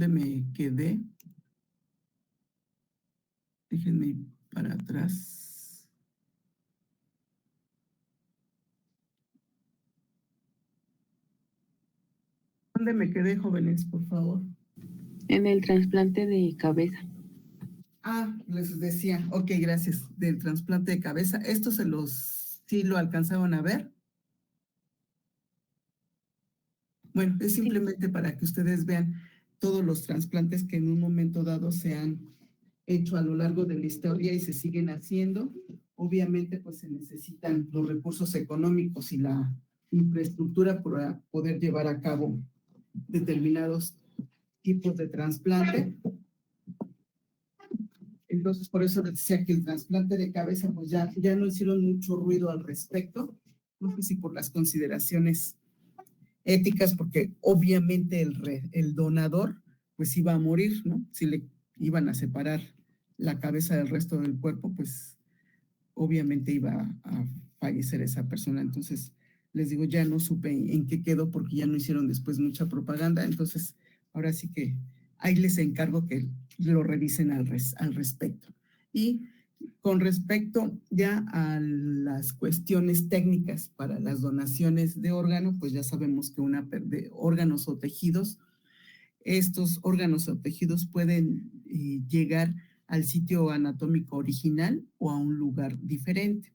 ¿Dónde me quedé? Déjenme ir para atrás. ¿Dónde me quedé, jóvenes, por favor? En el trasplante de cabeza. Les decía, ok, gracias, del trasplante de cabeza. ¿Esto sí lo alcanzaron a ver? Bueno, es simplemente para que ustedes vean todos los trasplantes que en un momento dado se han hecho a lo largo de la historia y se siguen haciendo. Obviamente, pues se necesitan los recursos económicos y la infraestructura para poder llevar a cabo determinados tipos de trasplante. Entonces, por eso les decía que el trasplante de cabeza, pues ya no hicieron mucho ruido al respecto. No sé si por las consideraciones éticas, porque obviamente el donador, pues iba a morir, ¿no? Si le iban a separar la cabeza del resto del cuerpo, pues obviamente iba a fallecer esa persona. Entonces, les digo, ya no supe en qué quedó porque ya no hicieron después mucha propaganda. Entonces, ahora sí que ahí les encargo que lo revisen al respecto. Y con respecto ya a las cuestiones técnicas para las donaciones de órgano, pues ya sabemos que de órganos o tejidos, estos órganos o tejidos pueden llegar al sitio anatómico original o a un lugar diferente.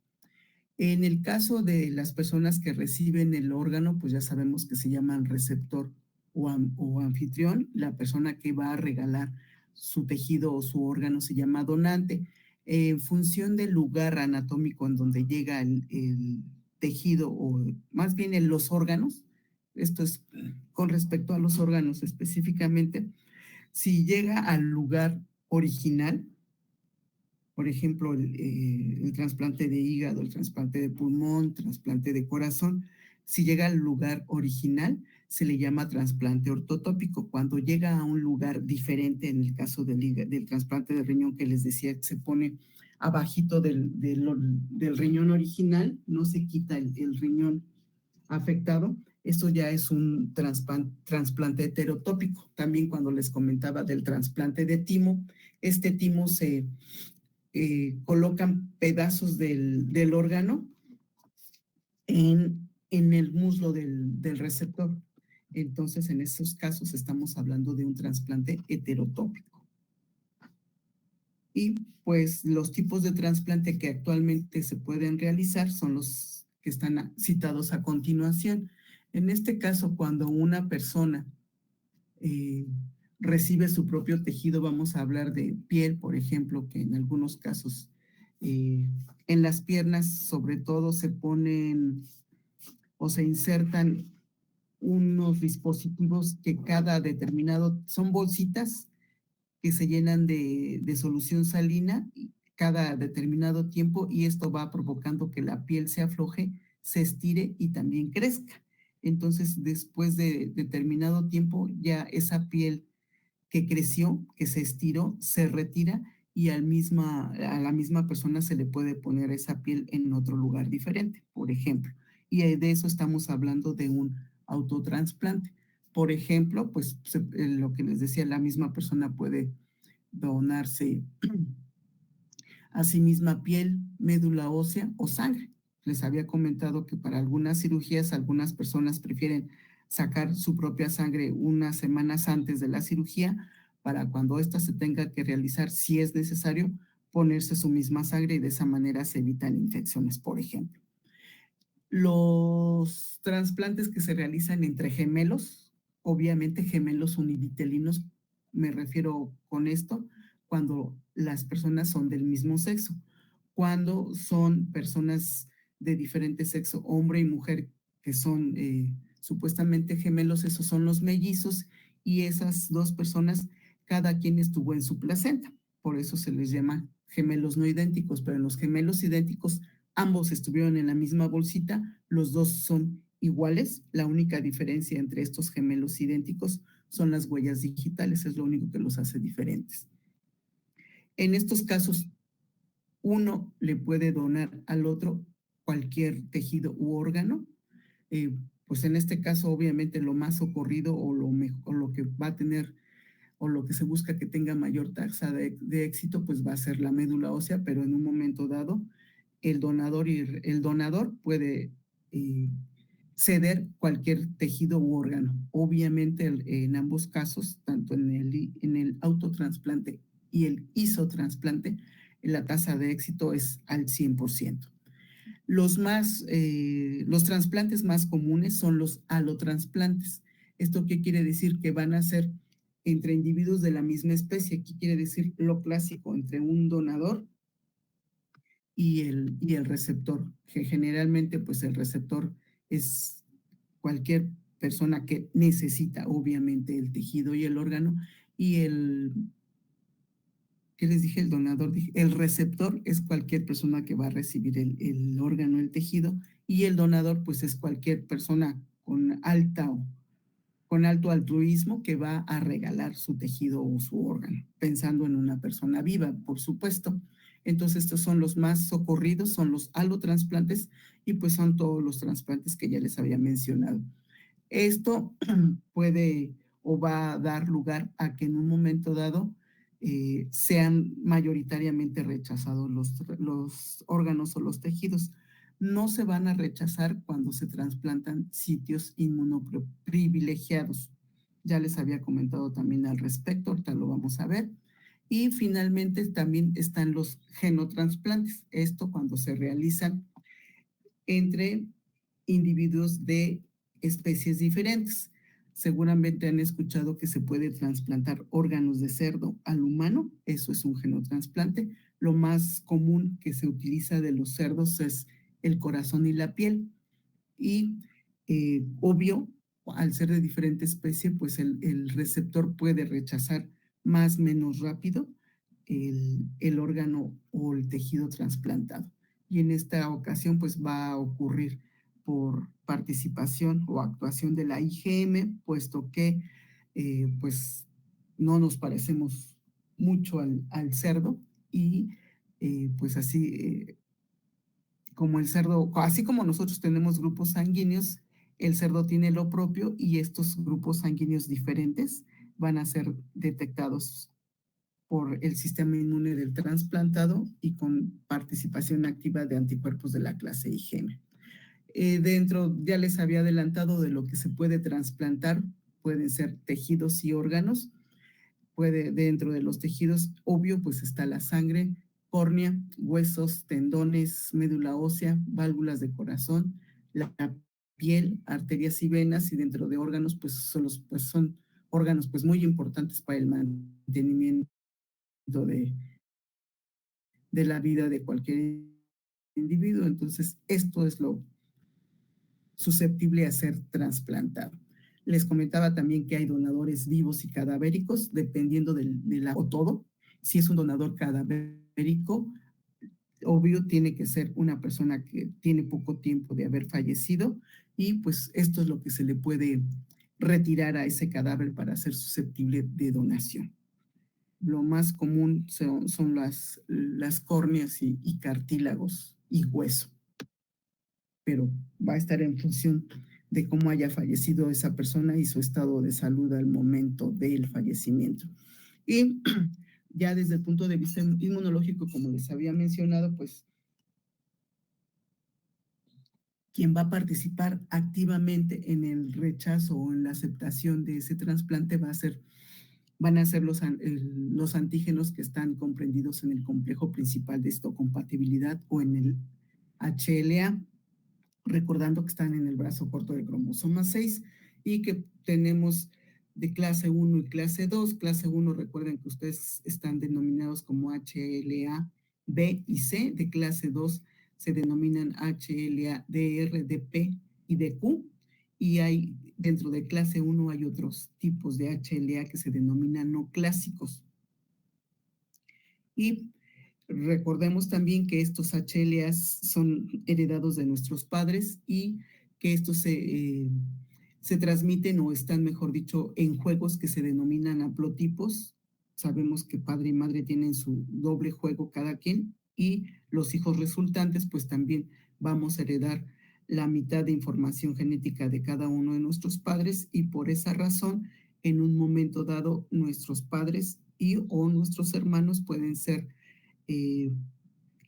En el caso de las personas que reciben el órgano, pues ya sabemos que se llaman receptor o anfitrión. La persona que va a regalar su tejido o su órgano se llama donante. En función del lugar anatómico en donde llega el tejido o más bien en los órganos, esto es con respecto a los órganos específicamente, si llega al lugar original, por ejemplo, el trasplante de hígado, el trasplante de pulmón, trasplante de corazón, si llega al lugar original, se le llama trasplante ortotópico. Cuando llega a un lugar diferente, en el caso del trasplante de riñón que les decía que se pone abajito del riñón original, no se quita el riñón afectado, eso ya es un trasplante heterotópico. También cuando les comentaba del trasplante de timo, este timo se colocan pedazos del órgano en el muslo del receptor. Entonces, en esos casos estamos hablando de un trasplante heterotópico. Y pues los tipos de trasplante que actualmente se pueden realizar son los que están citados a continuación. En este caso, cuando una persona recibe su propio tejido, vamos a hablar de piel, por ejemplo, que en algunos casos en las piernas sobre todo se ponen o se insertan unos dispositivos que cada determinado, son bolsitas que se llenan de solución salina cada determinado tiempo y esto va provocando que la piel se afloje, se estire y también crezca. Entonces, después de determinado tiempo, ya esa piel que creció, que se estiró, se retira y a la misma persona se le puede poner esa piel en otro lugar diferente, por ejemplo. Y de eso estamos hablando de un autotransplante. Por ejemplo, pues lo que les decía, la misma persona puede donarse a sí misma piel, médula ósea o sangre. Les había comentado que para algunas cirugías, algunas personas prefieren sacar su propia sangre unas semanas antes de la cirugía para cuando ésta se tenga que realizar, si es necesario, ponerse su misma sangre y de esa manera se evitan infecciones, por ejemplo. Los trasplantes que se realizan entre gemelos, obviamente gemelos univitelinos, me refiero con esto, cuando las personas son del mismo sexo. Cuando son personas de diferente sexo, hombre y mujer, que son supuestamente gemelos, esos son los mellizos, y esas dos personas, cada quien estuvo en su placenta. Por eso se les llama gemelos no idénticos, pero en los gemelos idénticos ambos estuvieron en la misma bolsita, los dos son iguales, la única diferencia entre estos gemelos idénticos son las huellas digitales, es lo único que los hace diferentes. En estos casos, uno le puede donar al otro cualquier tejido u órgano, pues en este caso obviamente lo más ocurrido o lo que va a tener o lo que se busca que tenga mayor tasa de éxito, pues va a ser la médula ósea, pero en un momento dado el donador puede ceder cualquier tejido u órgano. Obviamente en ambos casos, tanto en el autotransplante y el isotransplante, la tasa de éxito es al 100%. Los trasplantes más comunes son los alotransplantes. ¿Esto qué quiere decir? Que van a ser entre individuos de la misma especie. ¿Qué quiere decir? Lo clásico, entre un donador y el receptor, que generalmente pues el receptor es cualquier persona que necesita obviamente el tejido y el órgano, y ¿qué les dije? El donador, el receptor es cualquier persona que va a recibir el órgano, el tejido, y el donador pues es cualquier persona con alto altruismo que va a regalar su tejido o su órgano, pensando en una persona viva, por supuesto. Entonces, estos son los más socorridos, son los alotransplantes, y pues son todos los trasplantes que ya les había mencionado. Esto puede o va a dar lugar a que en un momento dado sean mayoritariamente rechazados los órganos o los tejidos. No se van a rechazar cuando se trasplantan sitios inmunoprivilegiados. Ya les había comentado también al respecto, ahorita lo vamos a ver. Y finalmente también están los genotransplantes. Esto cuando se realizan entre individuos de especies diferentes. Seguramente han escuchado que se puede trasplantar órganos de cerdo al humano, eso es un genotrasplante. Lo más común que se utiliza de los cerdos es el corazón y la piel. Y obvio, al ser de diferente especie, pues el receptor puede rechazar más o menos rápido el órgano o el tejido trasplantado. Y en esta ocasión, pues va a ocurrir por participación o actuación de la IgM, puesto que pues no nos parecemos mucho al cerdo, y pues así como el cerdo, así como nosotros tenemos grupos sanguíneos, el cerdo tiene lo propio, y estos grupos sanguíneos diferentes van a ser detectados por el sistema inmune del trasplantado y con participación activa de anticuerpos de la clase IgM. Dentro, ya les había adelantado de lo que se puede trasplantar, pueden ser tejidos y órganos. Dentro de los tejidos, obvio, pues está la sangre, córnea, huesos, tendones, médula ósea, válvulas de corazón, la piel, arterias y venas, y dentro de órganos, pues son órganos pues muy importantes para el mantenimiento de la vida de cualquier individuo. Entonces, esto es lo susceptible a ser trasplantado. Les comentaba también que hay donadores vivos y cadavéricos, dependiendo o todo. Si es un donador cadavérico, obvio tiene que ser una persona que tiene poco tiempo de haber fallecido, y pues esto es lo que se le puede retirar a ese cadáver para ser susceptible de donación. Lo más común son las córneas y cartílagos y hueso, pero va a estar en función de cómo haya fallecido esa persona y su estado de salud al momento del fallecimiento. Y ya desde el punto de vista inmunológico, como les había mencionado, pues quien va a participar activamente en el rechazo o en la aceptación de ese trasplante van a ser los antígenos que están comprendidos en el complejo principal de histocompatibilidad o en el HLA, recordando que están en el brazo corto del cromosoma 6 y que tenemos de clase 1 y clase 2. Clase 1, recuerden que ustedes están denominados como HLA B y C. De clase 2 se denominan HLA DR, DP y DQ. Y dentro de clase 1 hay otros tipos de HLA que se denominan no clásicos. Y recordemos también que estos HLAs son heredados de nuestros padres y que estos se transmiten o están, mejor dicho, en juegos que se denominan haplotipos. Sabemos que padre y madre tienen su doble juego cada quien, y los hijos resultantes pues también vamos a heredar la mitad de información genética de cada uno de nuestros padres, y por esa razón en un momento dado nuestros padres y o nuestros hermanos pueden ser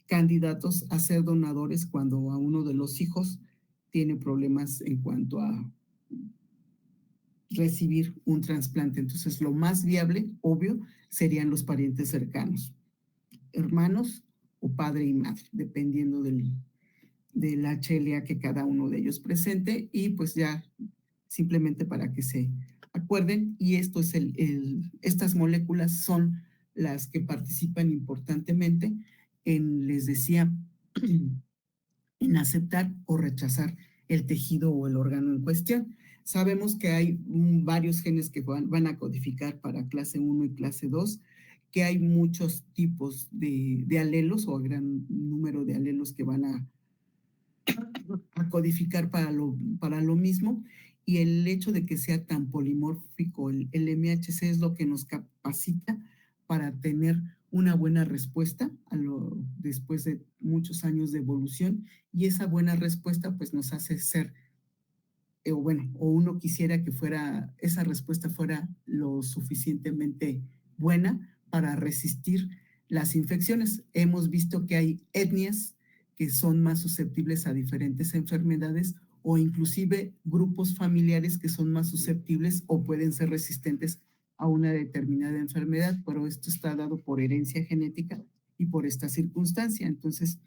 candidatos a ser donadores cuando a uno de los hijos tiene problemas en cuanto a recibir un trasplante. Entonces, lo más viable, obvio, serían los parientes cercanos, hermanos o padre y madre, dependiendo del HLA que cada uno de ellos presente, y pues ya simplemente para que se acuerden, y esto es estas moléculas son las que participan importantemente en, les decía, en aceptar o rechazar el tejido o el órgano en cuestión. Sabemos que hay varios genes que van a codificar para clase 1 y clase 2, que hay muchos tipos de alelos o gran número de alelos que van a codificar para lo mismo, y el hecho de que sea tan polimórfico el MHC es lo que nos capacita para tener una buena respuesta después de muchos años de evolución, y esa buena respuesta pues nos hace ser, o uno quisiera que esa respuesta fuera lo suficientemente buena para resistir las infecciones. Hemos visto que hay etnias que son más susceptibles a diferentes enfermedades, o inclusive grupos familiares que son más susceptibles o pueden ser resistentes a una determinada enfermedad, pero esto está dado por herencia genética y por esta circunstancia. Entonces,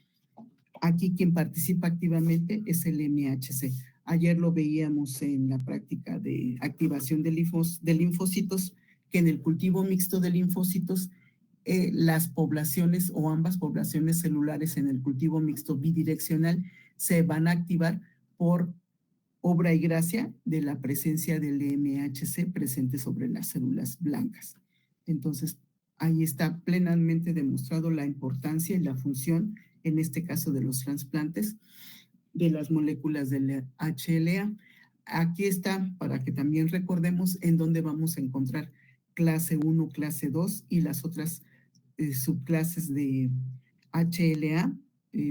aquí quien participa activamente es el MHC. Ayer lo veíamos en la práctica de activación de linfocitos, que en el cultivo mixto de linfocitos, las poblaciones o ambas poblaciones celulares en el cultivo mixto bidireccional se van a activar por obra y gracia de la presencia del MHC presente sobre las células blancas. Entonces, ahí está plenamente demostrado la importancia y la función, en este caso de los trasplantes, de las moléculas del HLA. Aquí está, para que también recordemos en dónde vamos a encontrar clase 1, clase 2 y las otras subclases de HLA.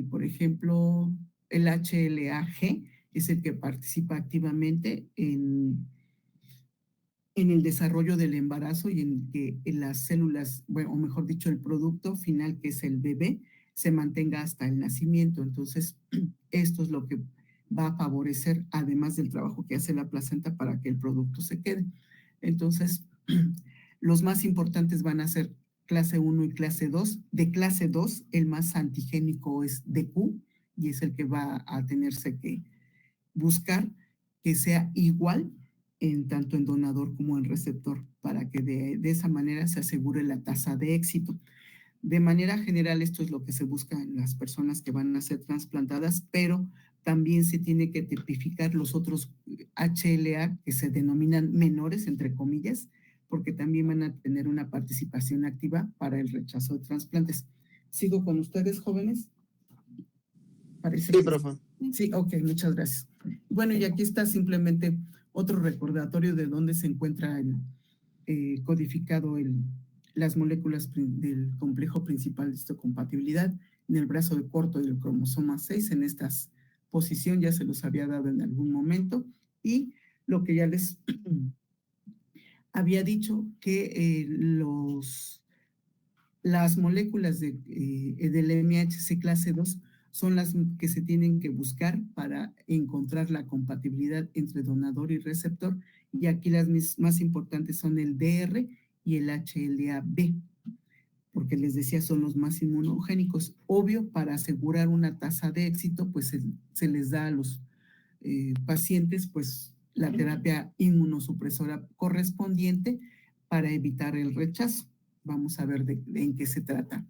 Por ejemplo, el HLA-G es el que participa activamente en el desarrollo del embarazo y en que las células, bueno, o mejor dicho, el producto final, que es el bebé, se mantenga hasta el nacimiento. Entonces, esto es lo que va a favorecer, además del trabajo que hace la placenta para que el producto se quede. Entonces, los más importantes van a ser clase 1 y clase 2. De clase 2, el más antigénico es DQ, y es el que va a tenerse que buscar que sea igual tanto en donador como en receptor, para que de esa manera se asegure la tasa de éxito. De manera general, esto es lo que se busca en las personas que van a ser trasplantadas, pero también se tiene que tipificar los otros HLA que se denominan menores, entre comillas, porque también van a tener una participación activa para el rechazo de trasplantes. ¿Sigo con ustedes, jóvenes? Parece Sí, que profe. sí, ok, muchas gracias. Bueno, y aquí está simplemente otro recordatorio de dónde se encuentra codificado las moléculas del complejo principal de histocompatibilidad en el brazo de corto del cromosoma 6, en esta posición ya se los había dado en algún momento, y lo que ya les había dicho, que las moléculas del MHC clase 2 son las que se tienen que buscar para encontrar la compatibilidad entre donador y receptor, y aquí las más importantes son el DR y el HLA-B, porque les decía, son los más inmunogénicos. Obvio, para asegurar una tasa de éxito, pues se les da a los pacientes pues la terapia inmunosupresora correspondiente para evitar el rechazo. Vamos a ver en qué se trata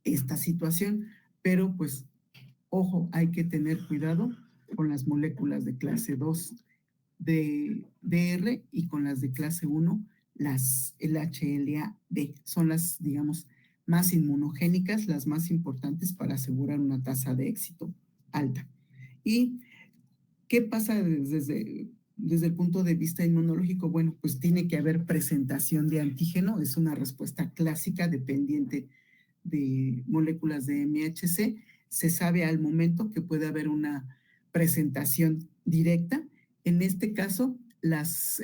esta situación, pero pues, ojo, hay que tener cuidado con las moléculas de clase 2 de DR y con las de clase 1, el HLA-B. Son las, digamos, más inmunogénicas, las más importantes para asegurar una tasa de éxito alta. ¿Y qué pasa desde el punto de vista inmunológico? Bueno, pues tiene que haber presentación de antígeno, es una respuesta clásica dependiente de moléculas de MHC. Se sabe al momento que puede haber una presentación directa. En este caso, las,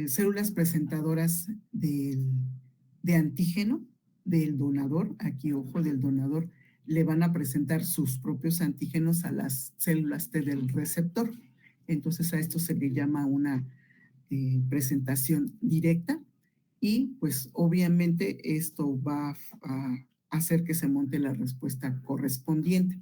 células presentadoras de antígeno del donador, aquí ojo del donador, le van a presentar sus propios antígenos a las células T del receptor. Entonces a esto se le llama una presentación directa y pues obviamente esto va a hacer que se monte la respuesta correspondiente.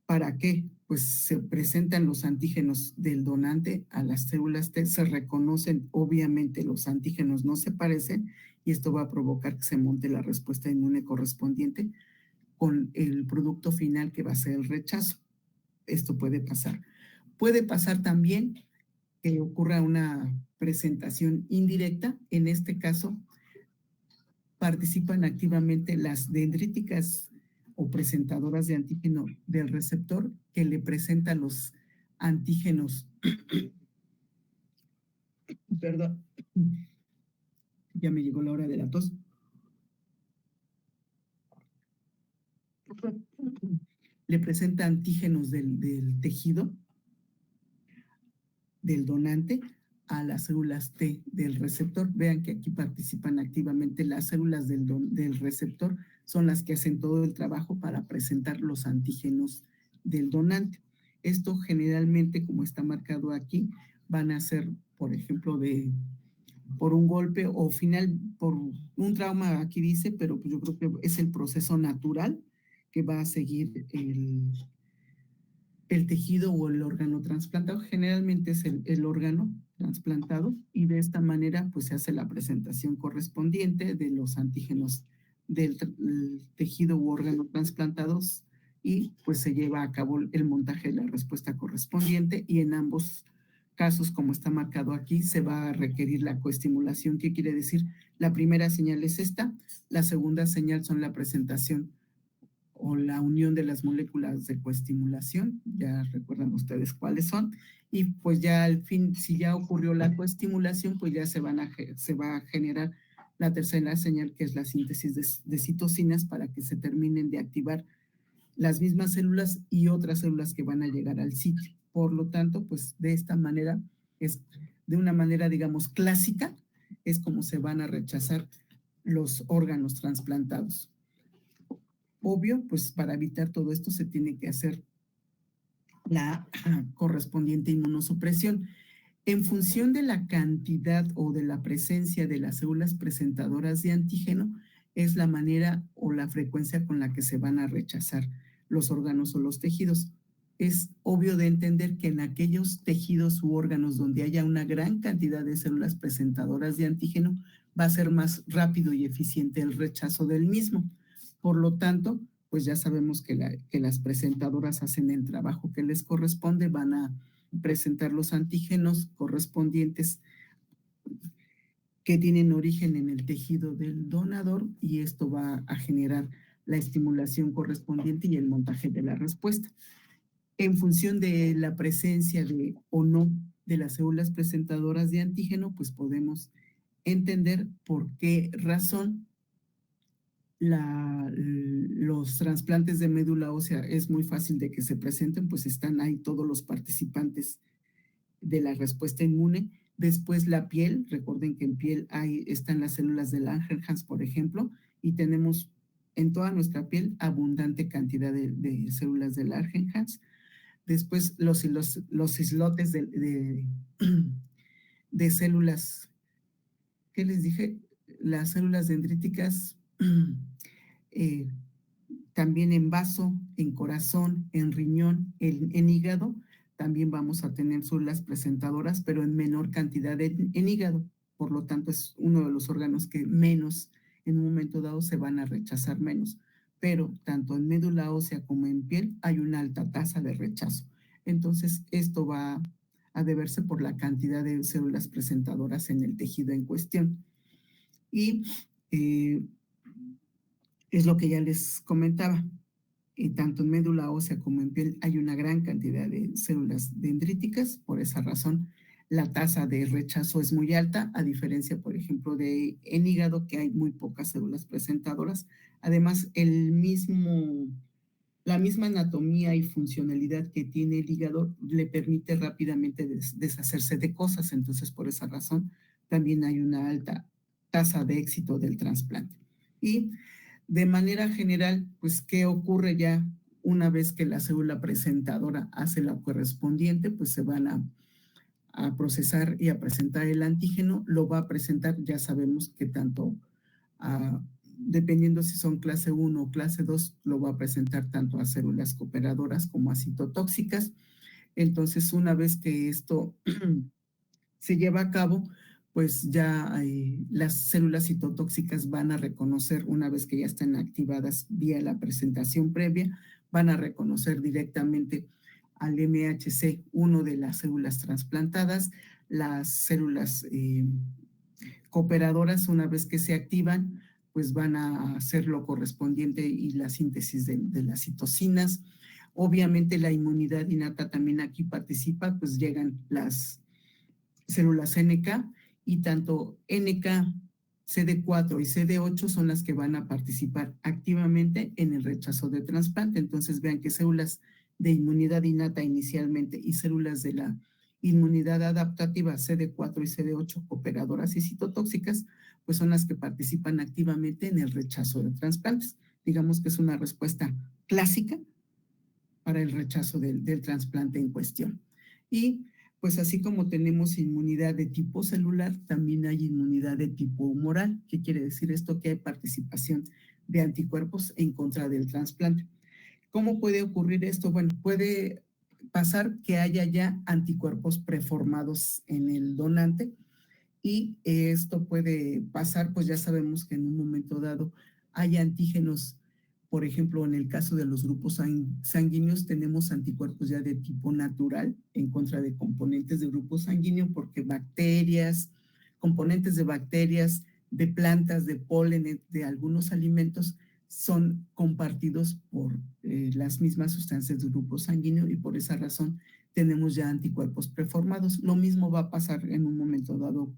¿Para qué? Pues se presentan los antígenos del donante a las células T, se reconocen, obviamente los antígenos no se parecen y esto va a provocar que se monte la respuesta inmune correspondiente con el producto final que va a ser el rechazo. Esto puede pasar. Puede pasar también que ocurra una presentación indirecta. En este caso, participan activamente las dendríticas o presentadoras de antígeno del receptor que le presentan los antígenos. Perdón, ya me llegó la hora de la tos. Le presenta antígenos del tejido del donante a las células T del receptor. Vean que aquí participan activamente las células del receptor, son las que hacen todo el trabajo para presentar los antígenos del donante. Esto generalmente, como está marcado aquí, van a ser, por ejemplo, por un golpe o final por un trauma, aquí dice, pero yo creo que es el proceso natural que va a seguir el tejido o el órgano trasplantado. Generalmente es el órgano trasplantado y de esta manera pues se hace la presentación correspondiente de los antígenos del tejido u órgano trasplantados y pues se lleva a cabo el montaje de la respuesta correspondiente y en ambos casos, como está marcado aquí, se va a requerir la coestimulación. ¿Qué quiere decir? La primera señal es esta, la segunda señal son la presentación o la unión de las moléculas de coestimulación, ya recuerdan ustedes cuáles son, y pues ya al fin, si ya ocurrió la coestimulación, pues ya se va a generar la tercera señal, que es la síntesis de citocinas para que se terminen de activar las mismas células y otras células que van a llegar al sitio. Por lo tanto, pues de esta manera, es de una manera, digamos, clásica, es como se van a rechazar los órganos trasplantados. Obvio, pues para evitar todo esto se tiene que hacer la correspondiente inmunosupresión. En función de la cantidad o de la presencia de las células presentadoras de antígeno, es la manera o la frecuencia con la que se van a rechazar los órganos o los tejidos. Es obvio de entender que en aquellos tejidos u órganos donde haya una gran cantidad de células presentadoras de antígeno, va a ser más rápido y eficiente el rechazo del mismo. Por lo tanto, pues ya sabemos que las presentadoras hacen el trabajo que les corresponde, van a presentar los antígenos correspondientes que tienen origen en el tejido del donador y esto va a generar la estimulación correspondiente y el montaje de la respuesta. En función de la presencia de o no de las células presentadoras de antígeno, pues podemos entender por qué razón los trasplantes de médula ósea es muy fácil de que se presenten, pues están ahí todos los participantes de la respuesta inmune. Después la piel, recuerden que en piel están las células de Langerhans, por ejemplo, y tenemos en toda nuestra piel abundante cantidad de células de Langerhans. Después los islotes de células, ¿qué les dije? Las células dendríticas, también en vaso, en corazón, en riñón, en hígado, también vamos a tener células presentadoras, pero en menor cantidad en hígado. Por lo tanto, es uno de los órganos que menos, en un momento dado, se van a rechazar menos. Pero tanto en médula ósea como en piel hay una alta tasa de rechazo. Entonces, esto va a deberse por la cantidad de células presentadoras en el tejido en cuestión. Y es lo que ya les comentaba. Tanto en médula ósea como en piel hay una gran cantidad de células dendríticas. Por esa razón, la tasa de rechazo es muy alta, a diferencia, por ejemplo, en hígado, que hay muy pocas células presentadoras. Además, el mismo La misma anatomía y funcionalidad que tiene el hígado le permite rápidamente deshacerse de cosas, entonces por esa razón también hay una alta tasa de éxito del trasplante. Y de manera general, pues, ¿qué ocurre ya una vez que la célula presentadora hace la correspondiente? Pues se van a procesar y a presentar el antígeno, lo va a presentar, ya sabemos que tanto, dependiendo si son clase 1 o clase 2, lo va a presentar tanto a células cooperadoras como a citotóxicas. Entonces, una vez que esto se lleva a cabo, pues ya las células citotóxicas van a reconocer, una vez que ya estén activadas vía la presentación previa, van a reconocer directamente al MHC, uno de las células trasplantadas. Las células cooperadoras, una vez que se activan, pues van a hacer lo correspondiente y la síntesis de las citocinas. Obviamente la inmunidad innata también aquí participa, pues llegan las células NK y tanto NK, CD4 y CD8 son las que van a participar activamente en el rechazo de trasplante. Entonces vean que células de inmunidad innata inicialmente y células de la inmunidad adaptativa CD4 y CD8 cooperadoras y citotóxicas, pues son las que participan activamente en el rechazo de trasplantes. Digamos que es una respuesta clásica para el rechazo del trasplante en cuestión. Y pues así como tenemos inmunidad de tipo celular, también hay inmunidad de tipo humoral. ¿Qué quiere decir esto? Que hay participación de anticuerpos en contra del trasplante. ¿Cómo puede ocurrir esto? Bueno, puede pasar que haya ya anticuerpos preformados en el donante y esto puede pasar, pues ya sabemos que en un momento dado hay antígenos. Por ejemplo, en el caso de los grupos sanguíneos tenemos anticuerpos ya de tipo natural en contra de componentes de grupo sanguíneo porque bacterias, componentes de bacterias, de plantas, de polen, de algunos alimentos son compartidos por las mismas sustancias del grupo sanguíneo y por esa razón tenemos ya anticuerpos preformados. Lo mismo va a pasar en un momento dado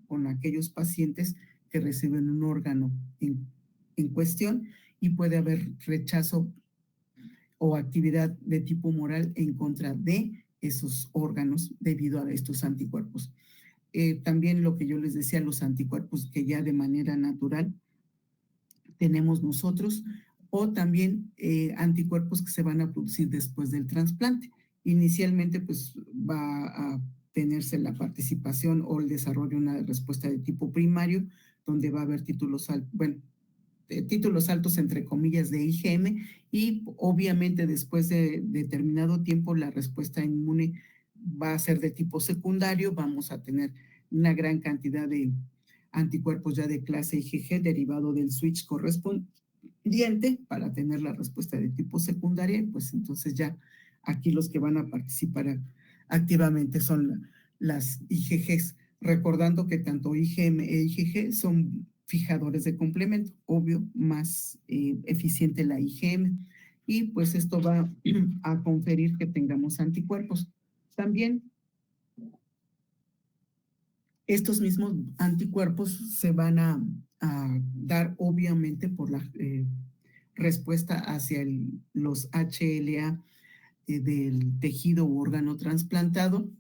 con aquellos pacientes que reciben un órgano en cuestión y puede haber rechazo o actividad de tipo humoral en contra de esos órganos debido a estos anticuerpos. También lo que yo les decía, los anticuerpos que ya de manera natural tenemos nosotros o también anticuerpos que se van a producir después del trasplante. Inicialmente pues va a tenerse la participación o el desarrollo de una respuesta de tipo primario, donde va a haber títulos altos entre comillas de IgM y obviamente después de determinado tiempo la respuesta inmune va a ser de tipo secundario, vamos a tener una gran cantidad de anticuerpos ya de clase IgG derivado del switch correspondiente para tener la respuesta de tipo secundaria, pues entonces ya aquí los que van a participar activamente son las IgGs, recordando que tanto IgM e IgG son fijadores de complemento, obvio, más eficiente la IgM, y pues esto va a conferir que tengamos anticuerpos. También estos mismos anticuerpos se van a dar obviamente por la respuesta hacia los HLA del tejido u órgano trasplantado,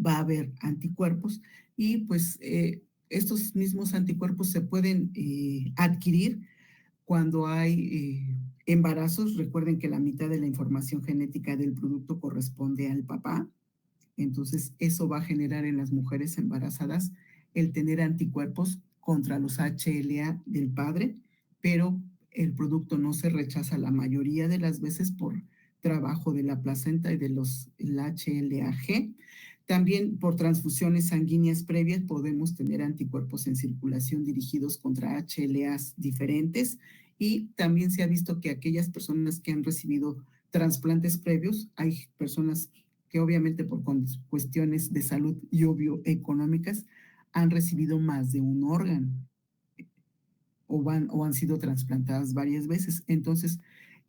va a haber anticuerpos y pues estos mismos anticuerpos se pueden adquirir cuando hay embarazos. Recuerden que la mitad de la información genética del producto corresponde al papá, entonces eso va a generar en las mujeres embarazadas el tener anticuerpos contra los HLA del padre, pero el producto no se rechaza la mayoría de las veces por trabajo de la placenta y de el HLA-G. También por transfusiones sanguíneas previas podemos tener anticuerpos en circulación dirigidos contra HLAs diferentes y también se ha visto que aquellas personas que han recibido trasplantes previos, hay personas que obviamente por cuestiones de salud y obvio económicas han recibido más de un órgano o han sido trasplantadas varias veces. Entonces,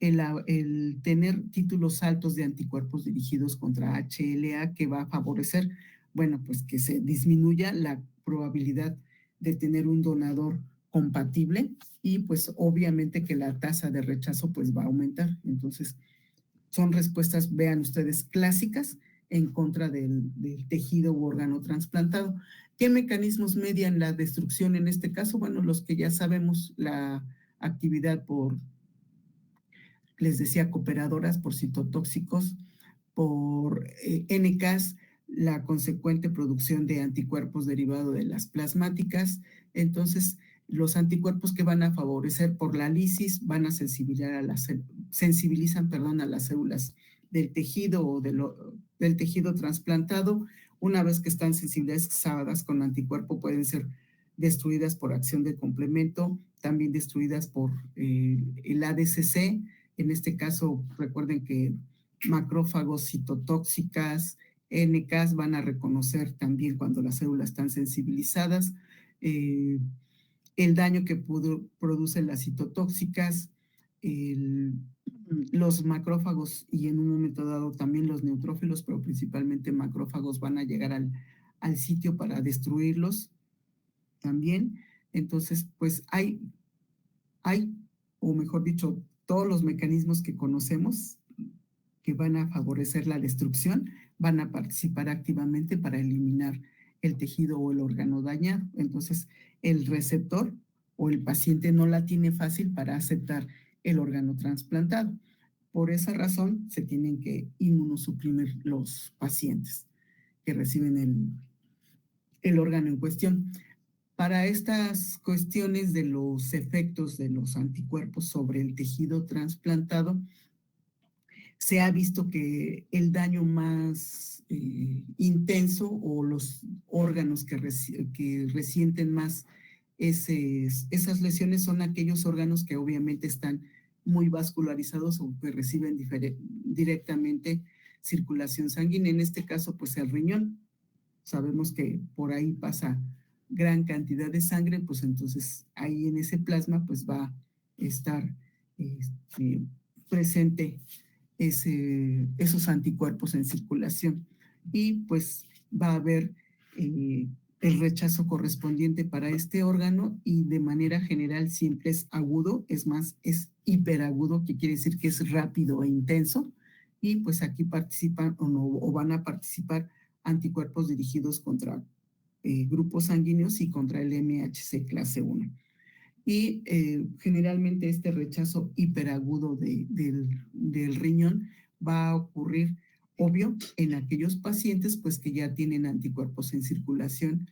el tener títulos altos de anticuerpos dirigidos contra HLA que va a favorecer, bueno, pues que se disminuya la probabilidad de tener un donador compatible y pues obviamente que la tasa de rechazo pues va a aumentar. Entonces, son respuestas, vean ustedes, clásicas en contra del tejido u órgano trasplantado. ¿Qué mecanismos median la destrucción en este caso? Bueno, los que ya sabemos, la actividad por, les decía, cooperadoras, por citotóxicos, por NKs, la consecuente producción de anticuerpos derivado de las plasmáticas. Entonces, los anticuerpos que van a favorecer por la lisis van a sensibilizan, a las células del tejido o del tejido trasplantado. Una vez que están sensibilizadas con anticuerpo, pueden ser destruidas por acción de complemento, también destruidas por el ADCC. En este caso, recuerden que macrófagos citotóxicas, NKs van a reconocer también cuando las células están sensibilizadas, el daño que producen las citotóxicas, los macrófagos y en un momento dado también los neutrófilos, pero principalmente macrófagos van a llegar al sitio para destruirlos también. Entonces, pues hay, o mejor dicho, todos los mecanismos que conocemos que van a favorecer la destrucción, van a participar activamente para eliminar el tejido o el órgano dañado. Entonces, el receptor o el paciente no la tiene fácil para aceptar el órgano trasplantado. Por esa razón, se tienen que inmunosuprimir los pacientes que reciben el órgano en cuestión. Para estas cuestiones de los efectos de los anticuerpos sobre el tejido trasplantado, se ha visto que el daño más intenso o los órganos que resienten más esas lesiones son aquellos órganos que obviamente están muy vascularizados o que reciben directamente circulación sanguínea. En este caso, pues el riñón. Sabemos que por ahí pasa gran cantidad de sangre, pues entonces ahí en ese plasma pues va a estar presente esos anticuerpos en circulación y pues va a haber el rechazo correspondiente para este órgano y de manera general siempre es agudo, es más, es hiperagudo, que quiere decir que es rápido e intenso y pues aquí participan o van a participar anticuerpos dirigidos contra grupos sanguíneos y contra el MHC clase 1. Y generalmente este rechazo hiperagudo del riñón va a ocurrir, obvio, en aquellos pacientes pues que ya tienen anticuerpos en circulación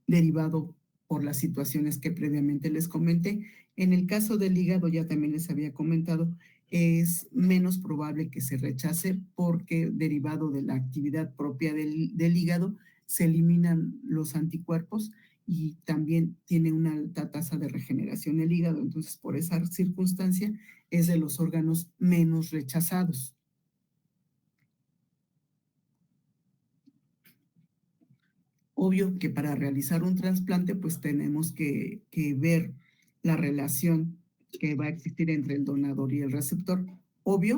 derivado por las situaciones que previamente les comenté. En el caso del hígado, ya también les había comentado, es menos probable que se rechace porque derivado de la actividad propia del hígado se eliminan los anticuerpos y también tiene una alta tasa de regeneración el hígado. Entonces, por esa circunstancia, es de los órganos menos rechazados. Obvio que para realizar un trasplante, pues tenemos que ver la relación que va a existir entre el donador y el receptor. Obvio,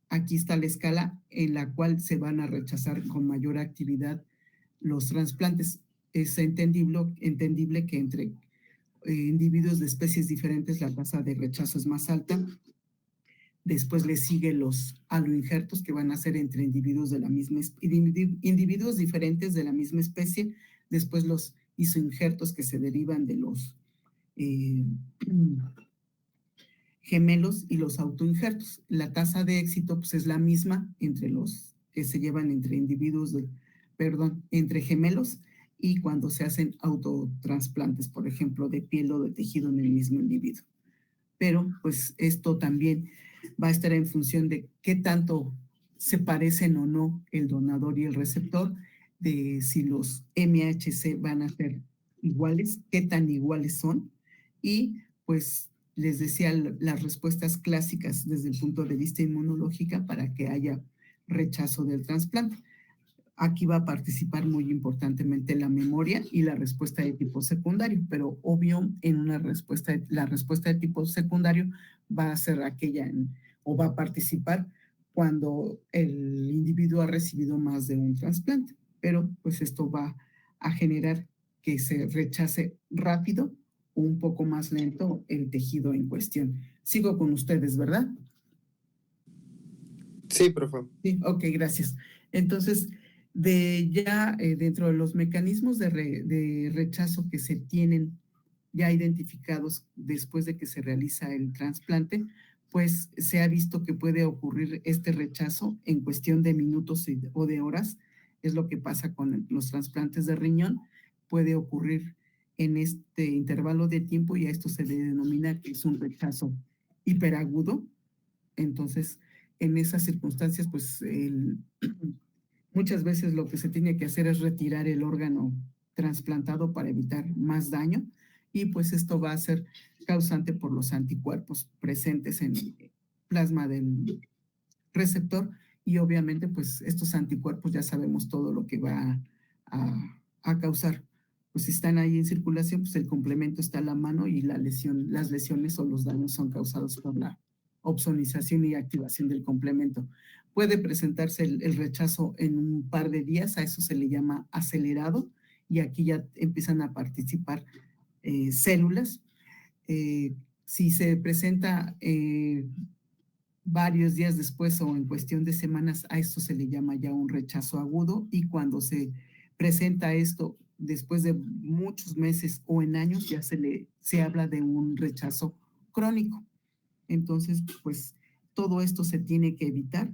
aquí está la escala en la cual se van a rechazar con mayor actividad los trasplantes. Es entendible que entre individuos de especies diferentes la tasa de rechazo es más alta. Después le siguen los aloinjertos, que van a ser entre individuos individuos diferentes de la misma especie. Después los isoinjertos, que se derivan de los gemelos, y los autoinjertos. La tasa de éxito pues, es la misma entre los que se llevan entre individuos entre gemelos y cuando se hacen autotransplantes, por ejemplo, de piel o de tejido en el mismo individuo. Pero pues esto también va a estar en función de qué tanto se parecen o no el donador y el receptor, de si los MHC van a ser iguales, qué tan iguales son, y pues les decía las respuestas clásicas desde el punto de vista inmunológica para que haya rechazo del trasplante. Aquí va a participar muy importantemente la memoria y la respuesta de tipo secundario, pero obvio en la respuesta de tipo secundario va a ser aquella o va a participar cuando el individuo ha recibido más de un trasplante, pero pues esto va a generar que se rechace rápido o un poco más lento el tejido en cuestión. Sigo con ustedes, ¿verdad? Sí, profe. Sí, ok, gracias. Entonces, dentro de los mecanismos de rechazo que se tienen ya identificados después de que se realiza el trasplante, pues se ha visto que puede ocurrir este rechazo en cuestión de minutos o de horas. Es lo que pasa con los trasplantes de riñón. Puede ocurrir en este intervalo de tiempo y a esto se le denomina que es un rechazo hiperagudo. Entonces, en esas circunstancias, pues muchas veces lo que se tiene que hacer es retirar el órgano trasplantado para evitar más daño y pues esto va a ser causante por los anticuerpos presentes en el plasma del receptor y obviamente pues estos anticuerpos ya sabemos todo lo que va a causar. Pues si están ahí en circulación, pues el complemento está a la mano y las lesiones o los daños son causados por la opsonización y activación del complemento. Puede presentarse el rechazo en un par de días, a eso se le llama acelerado, y aquí ya empiezan a participar células. Si se presenta varios días después o en cuestión de semanas, a esto se le llama ya un rechazo agudo, y cuando se presenta esto después de muchos meses o en años, ya se habla de un rechazo crónico. Entonces, pues todo esto se tiene que evitar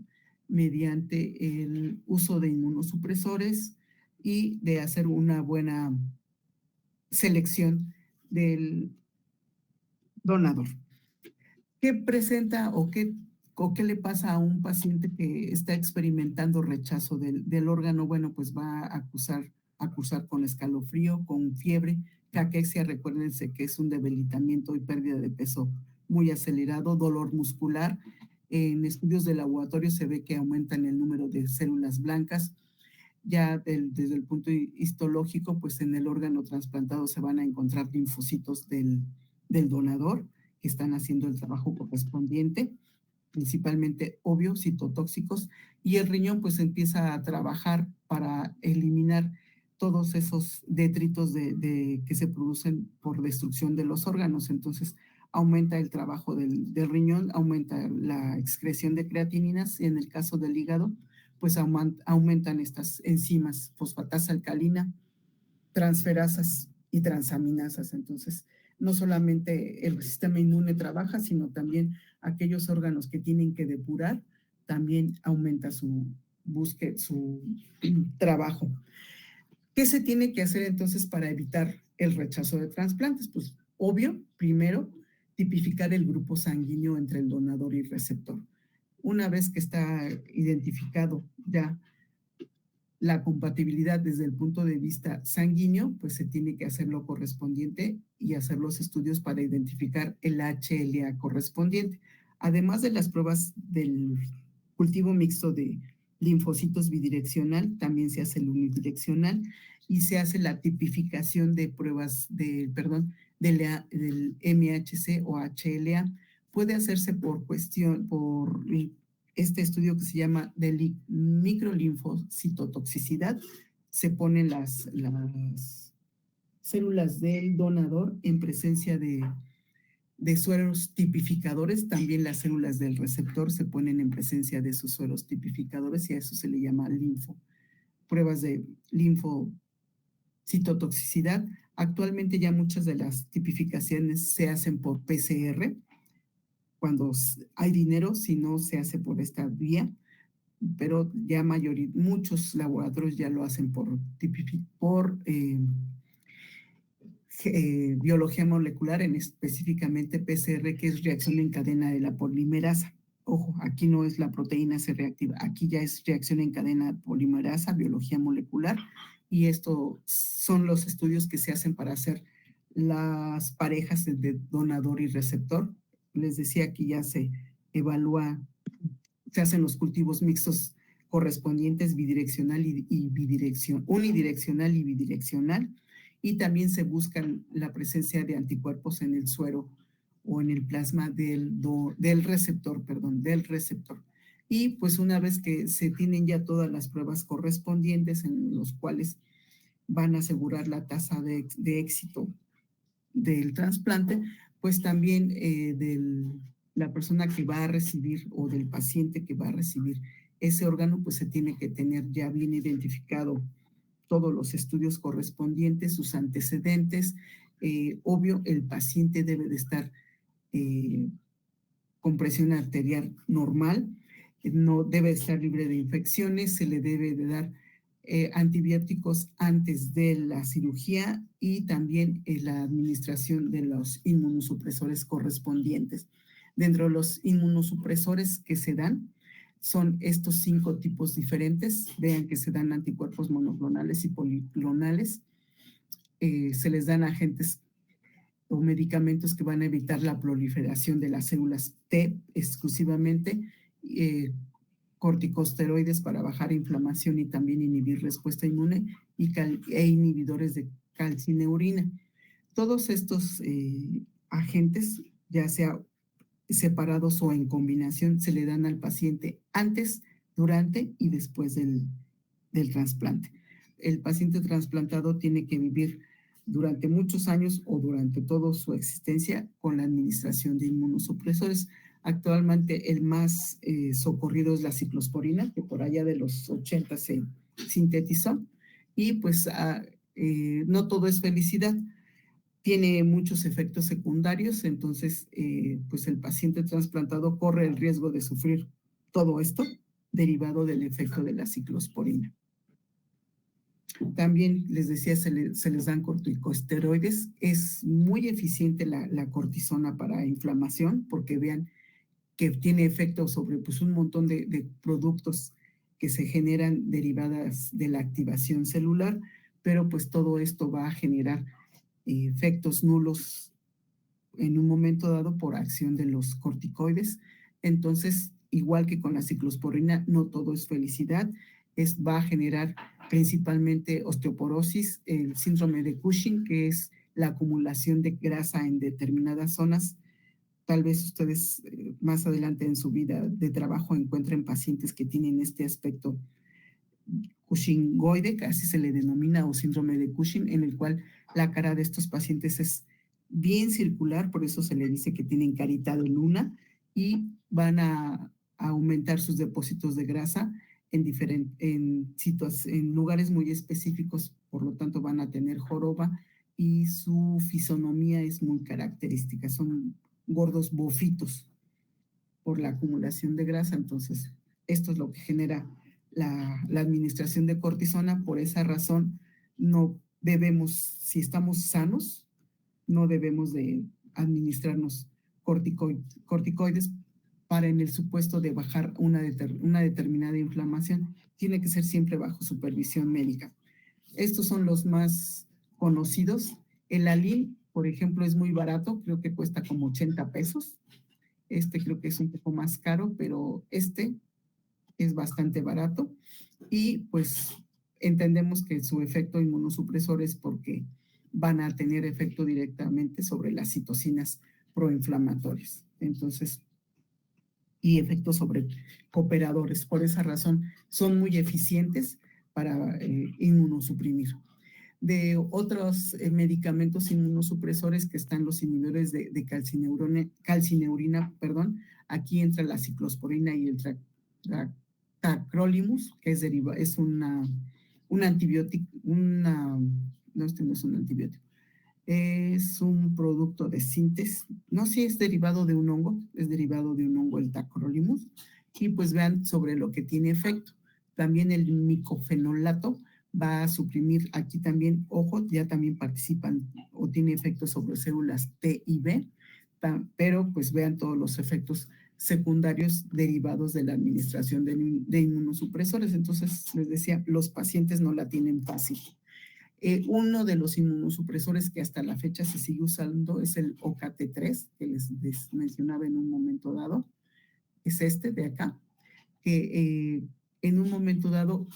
mediante el uso de inmunosupresores y de hacer una buena selección del donador. ¿Qué presenta o qué le pasa a un paciente que está experimentando rechazo del órgano? Bueno, pues va a cursar con escalofrío, con fiebre, caquexia, recuérdense que es un debilitamiento y pérdida de peso muy acelerado, dolor muscular. En estudios de laboratorio se ve que aumentan el número de células blancas. Ya desde el punto histológico, pues en el órgano trasplantado se van a encontrar linfocitos del donador que están haciendo el trabajo correspondiente, principalmente obvio, citotóxicos, y el riñón pues empieza a trabajar para eliminar todos esos detritos que se producen por destrucción de los órganos. Entonces aumenta el trabajo del riñón, aumenta la excreción de creatininas y en el caso del hígado pues aumentan estas enzimas fosfatasa alcalina, transferasas y transaminasas. Entonces no solamente el sistema inmune trabaja, sino también aquellos órganos que tienen que depurar, también aumenta su búsqueda, su trabajo. ¿Qué se tiene que hacer entonces para evitar el rechazo de trasplantes? Pues obvio, primero, tipificar el grupo sanguíneo entre el donador y el receptor. Una vez que está identificado ya la compatibilidad desde el punto de vista sanguíneo, pues se tiene que hacer lo correspondiente y hacer los estudios para identificar el HLA correspondiente. Además de las pruebas del cultivo mixto de linfocitos bidireccional, también se hace el unidireccional y se hace la tipificación de pruebas del MHC o HLA. Puede hacerse por este estudio que se llama de microlinfocitotoxicidad. Se ponen las células del donador en presencia de sueros tipificadores. También las células del receptor se ponen en presencia de sus sueros tipificadores y a eso se le llama pruebas de linfocitotoxicidad. Actualmente ya muchas de las tipificaciones se hacen por PCR, cuando hay dinero, si no se hace por esta vía, pero ya muchos laboratorios ya lo hacen por biología molecular, específicamente PCR, que es reacción en cadena de la polimerasa. Ojo, aquí no es la proteína C reactiva, aquí ya es reacción en cadena polimerasa, biología molecular, y esto son los estudios que se hacen para hacer las parejas de donador y receptor. Les decía que ya se evalúa, se hacen los cultivos mixtos correspondientes bidireccional unidireccional y bidireccional, y también se busca la presencia de anticuerpos en el suero o en el plasma del receptor. Y pues una vez que se tienen ya todas las pruebas correspondientes en los cuales van a asegurar la tasa de éxito del trasplante, pues también la persona que va a recibir o del paciente que va a recibir ese órgano, pues se tiene que tener ya bien identificado todos los estudios correspondientes, sus antecedentes. Obvio, el paciente debe de estar con presión arterial normal, no debe estar libre de infecciones, se le debe de dar antibióticos antes de la cirugía y también la administración de los inmunosupresores correspondientes. Dentro de los inmunosupresores que se dan, son estos 5 tipos diferentes. Vean que se dan anticuerpos monoclonales y policlonales. Se les dan agentes o medicamentos que van a evitar la proliferación de las células T exclusivamente, corticosteroides para bajar inflamación y también inhibir respuesta inmune e inhibidores de calcineurina. Todos estos agentes, ya sea separados o en combinación, se le dan al paciente antes, durante y después del trasplante. El paciente trasplantado tiene que vivir durante muchos años o durante toda su existencia con la administración de inmunosupresores. Actualmente el más socorrido es la ciclosporina, que por allá de los 80 se sintetizó, y pues no todo es felicidad. Tiene muchos efectos secundarios, entonces pues el paciente trasplantado corre el riesgo de sufrir todo esto derivado del efecto de la ciclosporina. También les decía, se les dan corticosteroides. Es muy eficiente la cortisona para inflamación, porque vean que tiene efecto sobre pues, un montón de productos que se generan derivadas de la activación celular, pero pues todo esto va a generar efectos nulos en un momento dado por acción de los corticoides. Entonces, igual que con la ciclosporina, no todo es felicidad, va a generar principalmente osteoporosis, el síndrome de Cushing, que es la acumulación de grasa en determinadas zonas. Tal vez ustedes más adelante en su vida de trabajo encuentren pacientes que tienen este aspecto Cushingoide, que así se le denomina, o síndrome de Cushing, en el cual la cara de estos pacientes es bien circular, por eso se le dice que tienen carita de luna, y van a aumentar sus depósitos de grasa en lugares muy específicos, por lo tanto van a tener joroba y su fisonomía es muy característica, son gordos bofitos por la acumulación de grasa. Entonces esto es lo que genera la administración de cortisona. Por esa razón no debemos, si estamos sanos, no debemos de administrarnos corticoides para en el supuesto de bajar una determinada inflamación. Tiene que ser siempre bajo supervisión médica. Estos son los más conocidos. El Alin, por ejemplo, es muy barato, creo que cuesta como 80 pesos. Este creo que es un poco más caro, pero este es bastante barato y pues entendemos que su efecto inmunosupresor es porque van a tener efecto directamente sobre las citocinas proinflamatorias. Entonces, y efectos sobre cooperadores. Por esa razón, son muy eficientes para inmunosuprimir. De otros medicamentos inmunosupresores que están los inhibidores de calcineurina, aquí entra la ciclosporina y el tacrolimus, que es un antibiótico, no, este no es un antibiótico, es un producto de síntesis, no sé si es derivado de un hongo, es derivado de un hongo el tacrolimus, y pues vean sobre lo que tiene efecto. También el micofenolato va a suprimir, aquí también, ojo, ya también participan o tiene efectos sobre células T y B, pero pues vean todos los efectos secundarios derivados de la administración de inmunosupresores. Entonces, les decía, los pacientes no la tienen fácil. Uno de los inmunosupresores que hasta la fecha se sigue usando es el OKT3, que les mencionaba en un momento dado. Es este de acá, que en un momento dado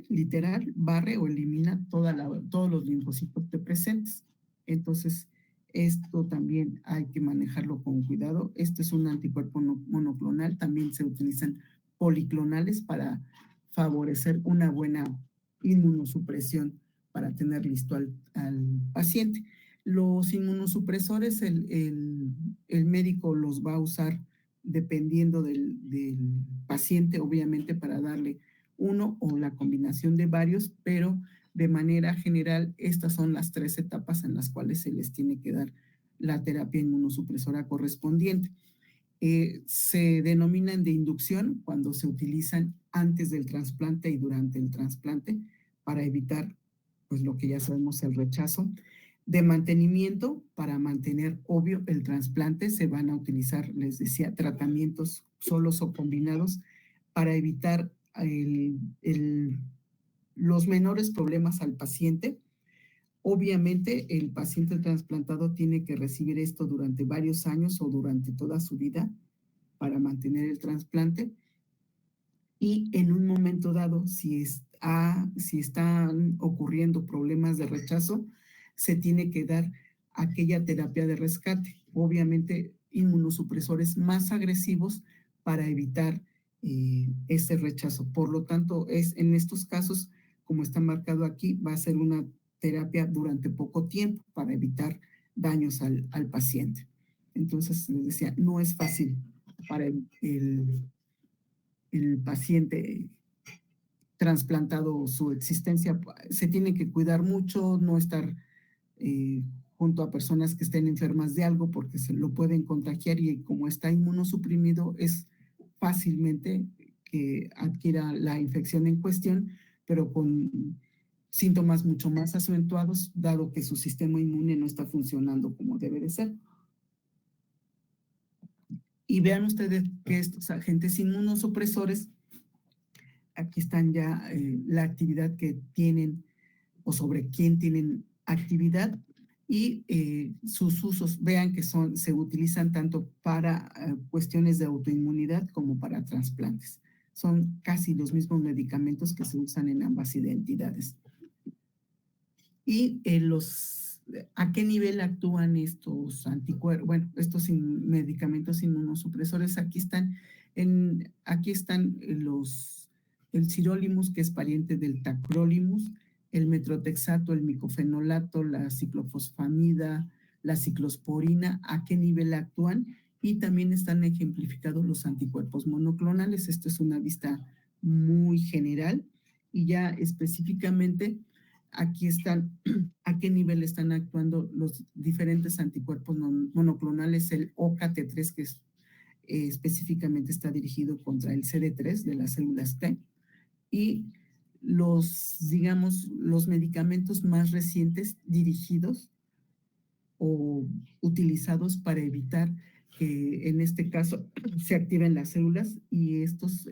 literal, barre o elimina todos los linfocitos T presentes. Entonces, esto también hay que manejarlo con cuidado. Este es un anticuerpo monoclonal. También se utilizan policlonales para favorecer una buena inmunosupresión para tener listo al paciente. Los inmunosupresores, el médico los va a usar dependiendo del paciente, obviamente para darle uno o la combinación de varios, pero de manera general estas son las 3 etapas en las cuales se les tiene que dar la terapia inmunosupresora correspondiente. Se denominan de inducción cuando se utilizan antes del trasplante y durante el trasplante para evitar, pues lo que ya sabemos, el rechazo. De mantenimiento, para mantener obvio el trasplante, se van a utilizar, les decía, tratamientos solos o combinados para evitar los menores problemas al paciente. Obviamente, el paciente trasplantado tiene que recibir esto durante varios años o durante toda su vida para mantener el trasplante. Y en un momento dado, si están ocurriendo problemas de rechazo, se tiene que dar aquella terapia de rescate. Obviamente, inmunosupresores más agresivos para evitar ese rechazo. Por lo tanto, en estos casos, como está marcado aquí, va a ser una terapia durante poco tiempo para evitar daños al paciente. Entonces, les decía, no es fácil para el paciente trasplantado su existencia. Se tiene que cuidar mucho, no estar junto a personas que estén enfermas de algo porque se lo pueden contagiar y como está inmunosuprimido es fácilmente que adquiera la infección en cuestión, pero con síntomas mucho más acentuados, dado que su sistema inmune no está funcionando como debe de ser. Y vean ustedes que estos agentes inmunosupresores, aquí están ya la actividad que tienen o sobre quién tienen actividad y sus usos. Vean que se utilizan tanto para cuestiones de autoinmunidad como para trasplantes. Son casi los mismos medicamentos que se usan en ambas identidades. Y ¿a qué nivel actúan estos anticuerpos? Bueno, estos medicamentos inmunosupresores, aquí están el sirolimus, que es pariente del tacrolimus, el metrotexato, el micofenolato, la ciclofosfamida, la ciclosporina, ¿a qué nivel actúan? Y también están ejemplificados los anticuerpos monoclonales. Esto es una vista muy general y ya específicamente aquí están a qué nivel están actuando los diferentes anticuerpos monoclonales, el OKT3, que específicamente está dirigido contra el CD3 de las células T, y los medicamentos más recientes dirigidos o utilizados para evitar que en este caso se activen las células y estos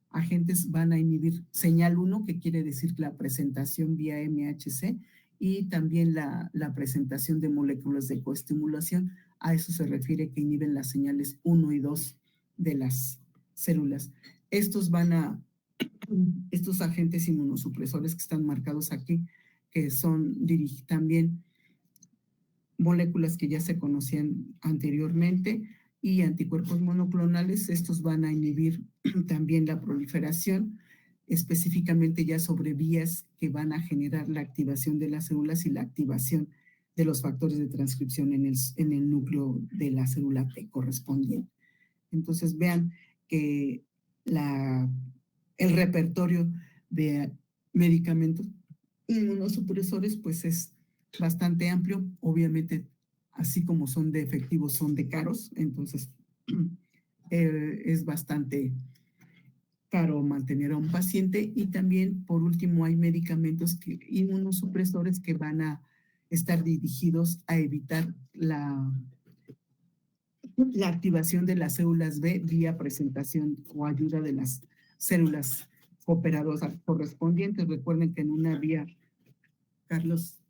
agentes van a inhibir señal 1, que quiere decir la presentación vía MHC, y también la presentación de moléculas de coestimulación. A eso se refiere que inhiben las señales 1 y 2 de las células. Estos agentes inmunosupresores que están marcados aquí, que son también moléculas que ya se conocían anteriormente y anticuerpos monoclonales, estos van a inhibir también la proliferación, específicamente ya sobre vías que van a generar la activación de las células y la activación de los factores de transcripción en el núcleo de la célula T correspondiente. Entonces vean que el repertorio de medicamentos inmunosupresores pues es bastante amplio. Obviamente, así como son de efectivos, son de caros, entonces es bastante caro mantener a un paciente. Y también, por último, hay medicamentos inmunosupresores que van a estar dirigidos a evitar la activación de las células B vía presentación o ayuda de las células cooperadoras correspondientes. Recuerden que en una vía, Carlos,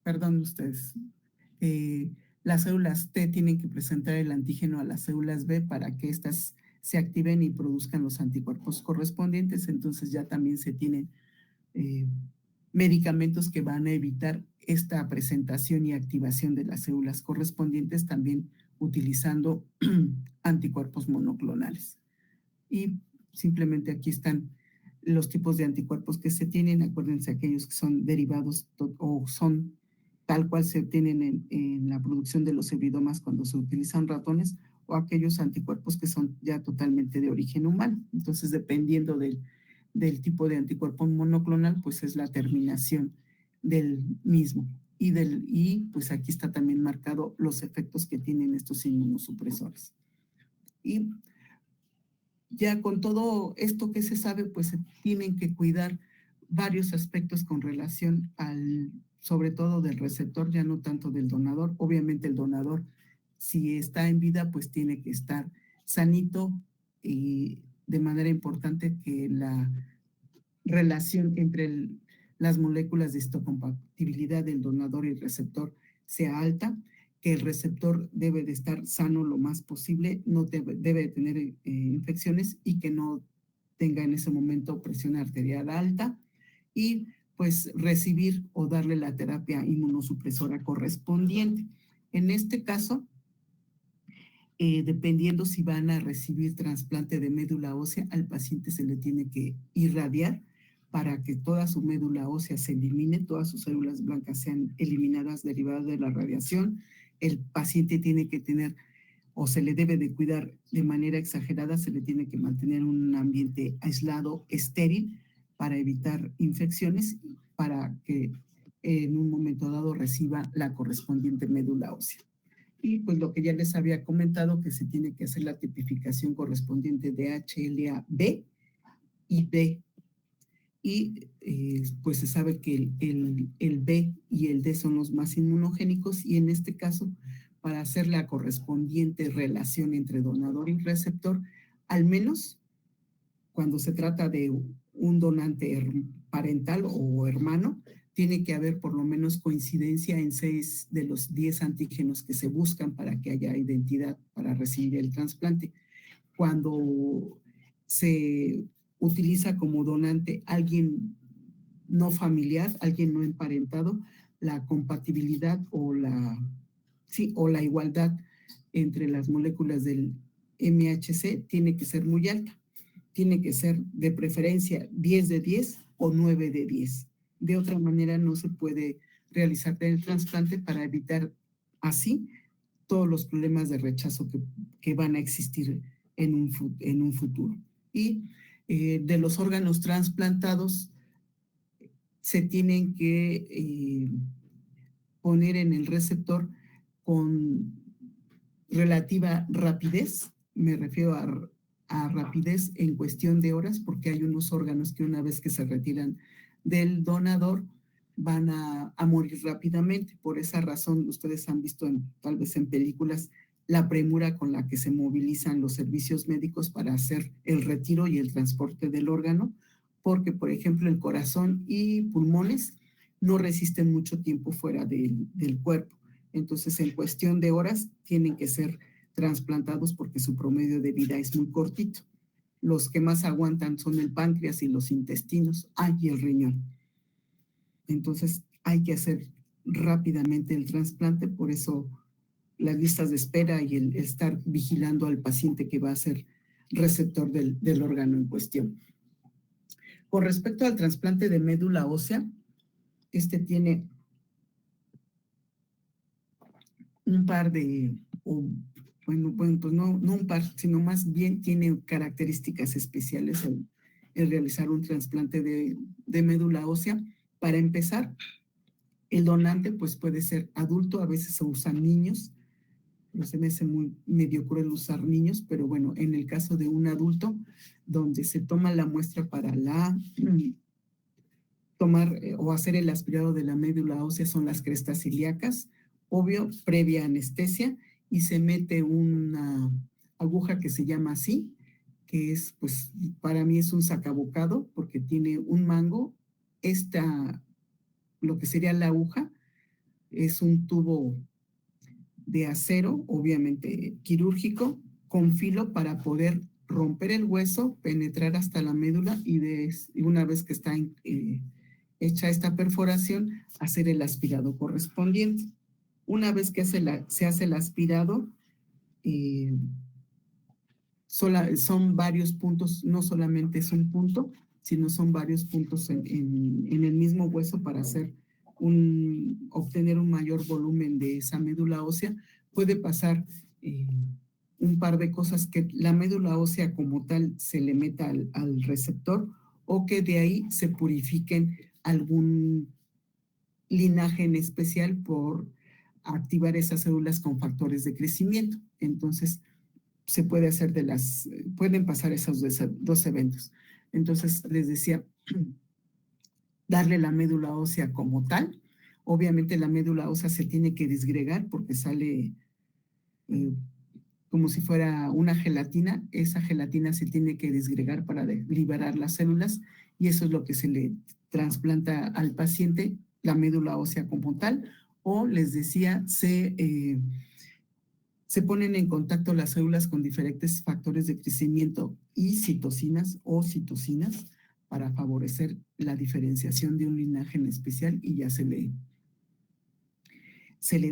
perdón ustedes, las células T tienen que presentar el antígeno a las células B para que éstas se activen y produzcan los anticuerpos correspondientes. Entonces ya también se tienen medicamentos que van a evitar esta presentación y activación de las células correspondientes, también utilizando anticuerpos monoclonales. y simplemente aquí están los tipos de anticuerpos que se tienen. Acuérdense aquellos que son derivados o son tal cual se obtienen en la producción de los cebridomas cuando se utilizan ratones, o aquellos anticuerpos que son ya totalmente de origen humano. Entonces, dependiendo del tipo de anticuerpo monoclonal, pues es la terminación del mismo. Y pues aquí está también marcado los efectos que tienen estos inmunosupresores. Y ya con todo esto que se sabe, pues se tienen que cuidar varios aspectos con relación sobre todo del receptor, ya no tanto del donador. Obviamente el donador, si está en vida, pues tiene que estar sanito, y de manera importante que la relación entre las moléculas de histocompatibilidad del donador y el receptor sea alta, que el receptor debe de estar sano lo más posible, no debe de tener infecciones, y que no tenga en ese momento presión arterial alta, y pues recibir o darle la terapia inmunosupresora correspondiente. En este caso, dependiendo si van a recibir trasplante de médula ósea, al paciente se le tiene que irradiar para que toda su médula ósea se elimine, todas sus células blancas sean eliminadas derivadas de la radiación. El paciente tiene que tener, o se le debe de cuidar de manera exagerada, se le tiene que mantener un ambiente aislado, estéril, para evitar infecciones, para que en un momento dado reciba la correspondiente médula ósea. Y pues lo que ya les había comentado, que se tiene que hacer la tipificación correspondiente de HLA-B y D. Y pues se sabe que el B y el D son los más inmunogénicos, y en este caso, para hacer la correspondiente relación entre donador y receptor, al menos cuando se trata de un donante parental o hermano, tiene que haber por lo menos coincidencia en 6 de los 10 antígenos que se buscan para que haya identidad para recibir el trasplante. Cuando se utiliza como donante alguien no familiar, alguien no emparentado, la compatibilidad o la igualdad entre las moléculas del MHC tiene que ser muy alta. Tiene que ser de preferencia 10 de 10 o 9 de 10. De otra manera no se puede realizar el trasplante, para evitar así todos los problemas de rechazo que van a existir en un futuro. Y de los órganos trasplantados se tienen que poner en el receptor con relativa rapidez. Me refiero a rapidez en cuestión de horas, porque hay unos órganos que una vez que se retiran del donador van a morir rápidamente. Por esa razón, ustedes han visto tal vez en películas la premura con la que se movilizan los servicios médicos para hacer el retiro y el transporte del órgano, porque, por ejemplo, el corazón y pulmones no resisten mucho tiempo fuera del cuerpo. Entonces, en cuestión de horas, tienen que ser trasplantados porque su promedio de vida es muy cortito. Los que más aguantan son el páncreas y los intestinos, y el riñón. Entonces, hay que hacer rápidamente el trasplante, por eso las listas de espera y el estar vigilando al paciente que va a ser receptor del órgano en cuestión. Con respecto al trasplante de médula ósea, tiene un par de, bueno, pues no un par, sino más bien tiene características especiales el realizar un trasplante de médula ósea. Para empezar, el donante pues puede ser adulto, a veces se usan niños, pero se me hace medio cruel usar niños, pero bueno, en el caso de un adulto, donde se toma la muestra para tomar o hacer el aspirado de la médula ósea, son las crestas ilíacas, obvio, previa anestesia, y se mete una aguja que se llama así, que es, pues, para mí es un sacabocado, porque tiene un mango. Lo que sería la aguja, es un tubo de acero, obviamente quirúrgico, con filo para poder romper el hueso, penetrar hasta la médula, y una vez que está hecha esta perforación, hacer el aspirado correspondiente. Una vez que se hace el aspirado, son varios puntos, no solamente es un punto, sino son varios puntos en el mismo hueso para obtener un mayor volumen de esa médula ósea. Puede pasar un par de cosas, que la médula ósea como tal se le meta al receptor, o que de ahí se purifiquen algún linaje en especial por activar esas células con factores de crecimiento. Entonces, se puede hacer pueden pasar esos dos eventos. Entonces, les decía, darle la médula ósea como tal. Obviamente la médula ósea se tiene que disgregar porque sale como si fuera una gelatina. Esa gelatina se tiene que disgregar para liberar las células, y eso es lo que se le trasplanta al paciente, la médula ósea como tal. O les decía, se ponen en contacto las células con diferentes factores de crecimiento y citocinas o citocinas para favorecer la diferenciación de un linaje en especial, y ya se le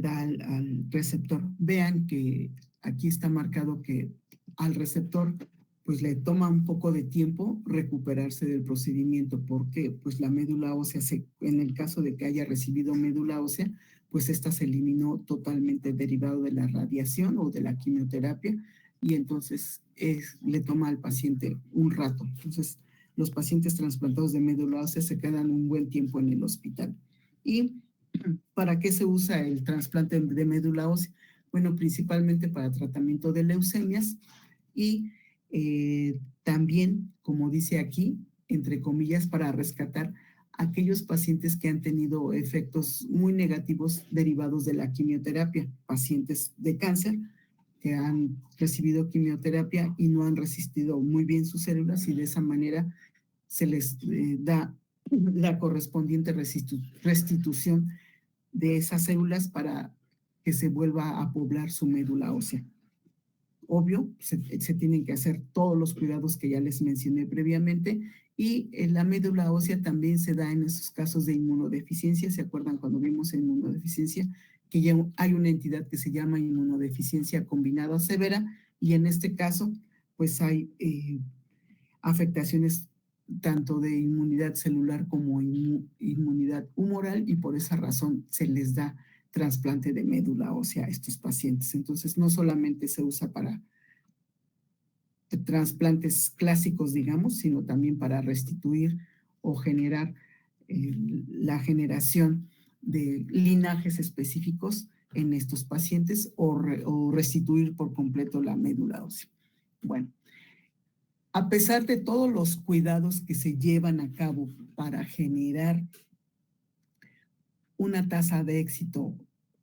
da al receptor. Vean que aquí está marcado que al receptor pues le toma un poco de tiempo recuperarse del procedimiento, porque pues la médula ósea, en el caso de que haya recibido médula ósea, pues esta se eliminó totalmente derivado de la radiación o de la quimioterapia, y entonces le toma al paciente un rato. Entonces, los pacientes trasplantados de médula ósea se quedan un buen tiempo en el hospital. ¿Y para qué se usa el trasplante de médula ósea? Bueno, principalmente para tratamiento de leucemias, y también, como dice aquí, entre comillas, para rescatar aquellos pacientes que han tenido efectos muy negativos derivados de la quimioterapia, pacientes de cáncer que han recibido quimioterapia y no han resistido muy bien sus células, y de esa manera se les da la correspondiente restitución de esas células para que se vuelva a poblar su médula ósea. Obvio, se tienen que hacer todos los cuidados que ya les mencioné previamente, y la médula ósea también se da en esos casos de inmunodeficiencia. ¿Se acuerdan cuando vimos inmunodeficiencia? Que ya hay una entidad que se llama inmunodeficiencia combinada severa, y en este caso, pues hay afectaciones tanto de inmunidad celular como inmunidad humoral, y por esa razón se les da trasplante de médula ósea a estos pacientes. Entonces, no solamente se usa para trasplantes clásicos, digamos, sino también para restituir o generar la generación de linajes específicos en estos pacientes, o restituir por completo la médula ósea. Bueno, a pesar de todos los cuidados que se llevan a cabo para generar una tasa de éxito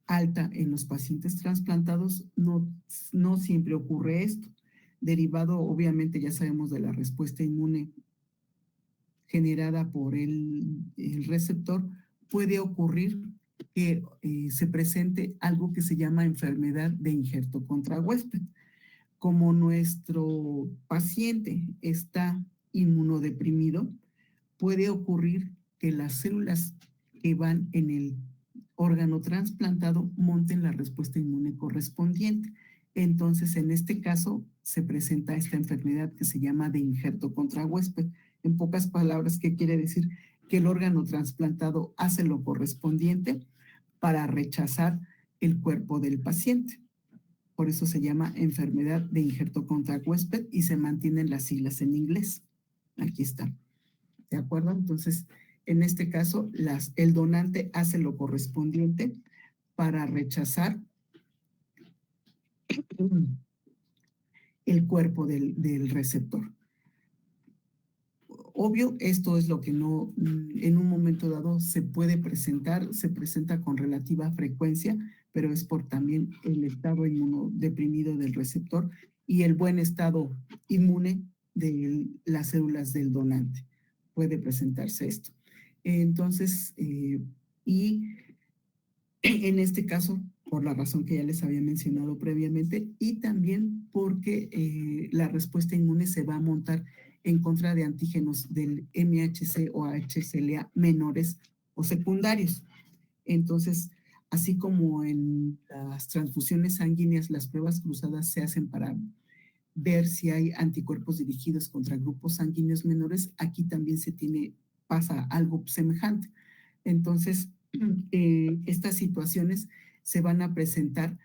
alta en los pacientes trasplantados, no siempre ocurre esto. Derivado, obviamente, ya sabemos, de la respuesta inmune generada por el receptor, puede ocurrir que se presente algo que se llama enfermedad de injerto contra huésped. Como nuestro paciente está inmunodeprimido, puede ocurrir que las células que van en el órgano trasplantado monten la respuesta inmune correspondiente. Entonces, en este caso, se presenta esta enfermedad que se llama de injerto contra huésped. En pocas palabras, ¿qué quiere decir? Que el órgano trasplantado hace lo correspondiente para rechazar el cuerpo del paciente. Por eso se llama enfermedad de injerto contra huésped, y se mantienen las siglas en inglés. Aquí está. ¿De acuerdo? Entonces, en este caso, el donante hace lo correspondiente para rechazar el cuerpo del receptor. Obvio, esto es lo que no, en un momento dado se presenta con relativa frecuencia, pero es por también el estado inmunodeprimido del receptor y el buen estado inmune de las células del donante. Puede presentarse esto. Entonces, y en este caso, por la razón que ya les había mencionado previamente, y también porque la respuesta inmune se va a montar en contra de antígenos del MHC o HCLA menores o secundarios. Entonces, así como en las transfusiones sanguíneas, las pruebas cruzadas se hacen para ver si hay anticuerpos dirigidos contra grupos sanguíneos menores, aquí también pasa algo semejante. Entonces, estas situaciones se van a presentar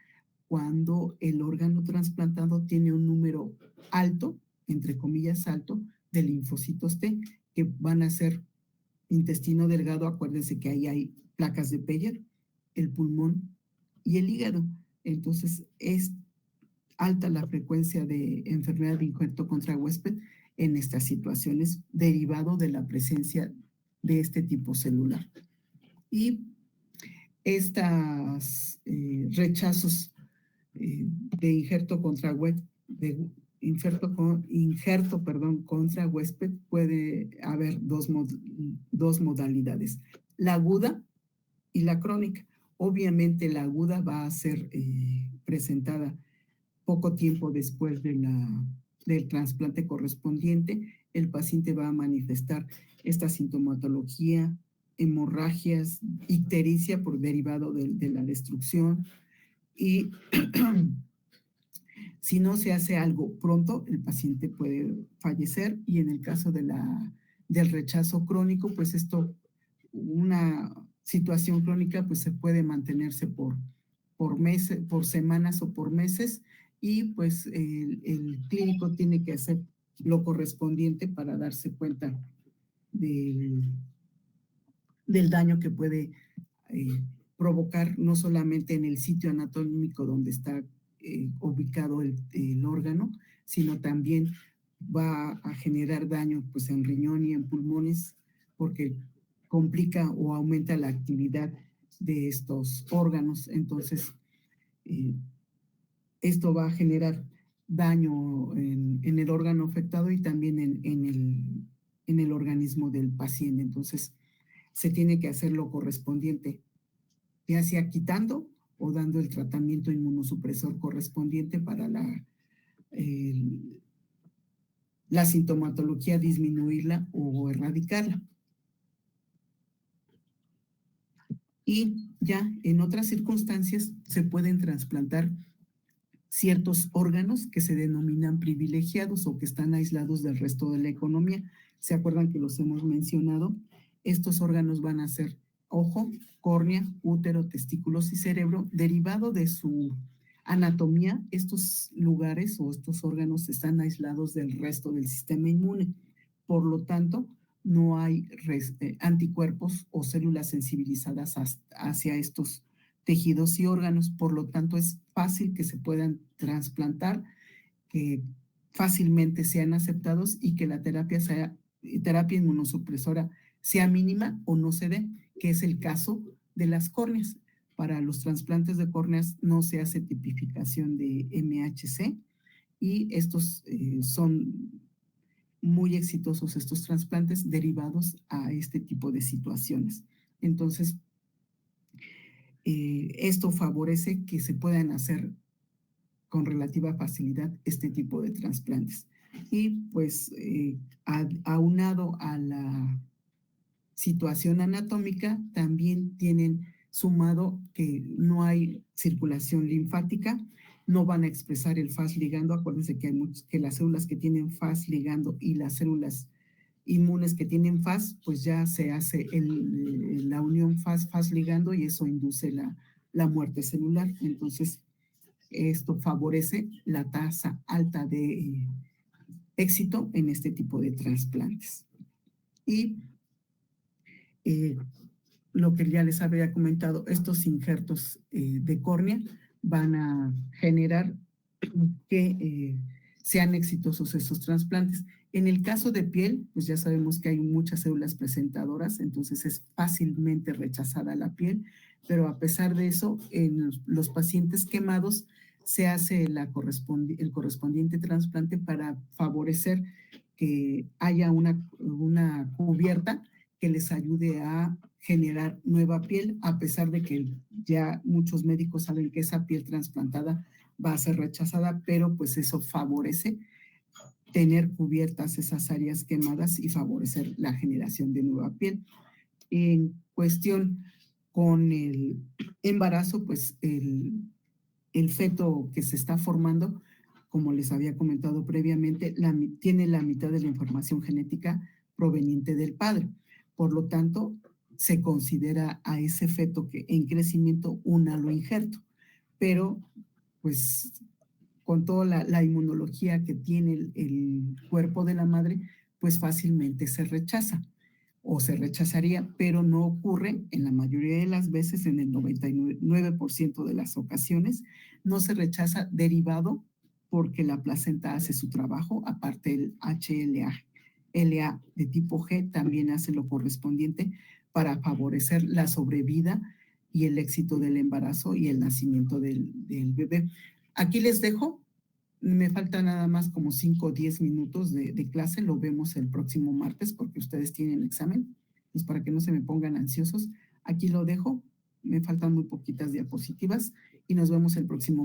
cuando el órgano trasplantado tiene un número alto, entre comillas alto, de linfocitos T, que van a ser intestino delgado. Acuérdense que ahí hay placas de Peyer, el pulmón y el hígado. Entonces, es alta la frecuencia de enfermedad de injerto contra huésped en estas situaciones, derivado de la presencia de este tipo celular. Y estos rechazos de injerto contra huésped, contra huésped, puede haber dos modalidades, la aguda y la crónica. Obviamente la aguda va a ser presentada poco tiempo después del trasplante correspondiente. El paciente va a manifestar esta sintomatología, hemorragias, ictericia por derivado de la destrucción, y si no se hace algo pronto, el paciente puede fallecer. Y en el caso del rechazo crónico, pues una situación crónica, pues se puede mantenerse por meses, por semanas o por meses, y pues el clínico tiene que hacer lo correspondiente para darse cuenta del daño que puede provocar, no solamente en el sitio anatómico donde está ubicado el órgano, sino también va a generar daño pues en riñón y en pulmones, porque complica o aumenta la actividad de estos órganos. Entonces, esto va a generar daño en el órgano afectado y también en el organismo del paciente. Entonces, se tiene que hacer lo correspondiente, ya sea quitando o dando el tratamiento inmunosupresor correspondiente para la sintomatología, disminuirla o erradicarla. Y ya en otras circunstancias se pueden trasplantar ciertos órganos que se denominan privilegiados o que están aislados del resto de la economía. ¿Se acuerdan que los hemos mencionado? Estos órganos van a ser ojo, córnea, útero, testículos y cerebro. Derivado de su anatomía, estos lugares o estos órganos están aislados del resto del sistema inmune. Por lo tanto, no hay anticuerpos o células sensibilizadas hacia estos tejidos y órganos. Por lo tanto, es fácil que se puedan trasplantar, que fácilmente sean aceptados y que la terapia inmunosupresora sea mínima o no se dé, que es el caso de las córneas. Para los trasplantes de córneas no se hace tipificación de MHC, y estos son muy exitosos, estos trasplantes derivados a este tipo de situaciones. Entonces, esto favorece que se puedan hacer con relativa facilidad este tipo de trasplantes. Y pues aunado a la situación anatómica, también tienen sumado que no hay circulación linfática, no van a expresar el Fas ligando. Acuérdense que que las células que tienen Fas ligando y las células inmunes que tienen Fas, pues ya se hace la unión Fas ligando, y eso induce la muerte celular. Entonces, esto favorece la tasa alta de éxito en este tipo de trasplantes. Y lo que ya les había comentado, estos injertos de córnea van a generar que sean exitosos esos trasplantes. En el caso de piel, pues ya sabemos que hay muchas células presentadoras, entonces es fácilmente rechazada la piel, pero a pesar de eso, en los pacientes quemados se hace el correspondiente trasplante para favorecer que haya una cubierta que les ayude a generar nueva piel, a pesar de que ya muchos médicos saben que esa piel trasplantada va a ser rechazada, pero pues eso favorece tener cubiertas esas áreas quemadas y favorecer la generación de nueva piel. En cuestión con el embarazo, pues el feto que se está formando como les había comentado previamente, tiene la mitad de la información genética proveniente del padre. Por lo tanto, se considera a ese feto que en crecimiento un halo injerto, pero pues con toda la inmunología que tiene el cuerpo de la madre, pues fácilmente se rechaza o se rechazaría, pero no ocurre en la mayoría de las veces, en el 99% de las ocasiones, no se rechaza derivado porque la placenta hace su trabajo, aparte el HLA. LA de tipo G también hace lo correspondiente para favorecer la sobrevida y el éxito del embarazo y el nacimiento del bebé. Aquí les dejo, me falta nada más como 5 o 10 minutos de clase, lo vemos el próximo martes porque ustedes tienen examen, pues para que no se me pongan ansiosos, aquí lo dejo, me faltan muy poquitas diapositivas y nos vemos el próximo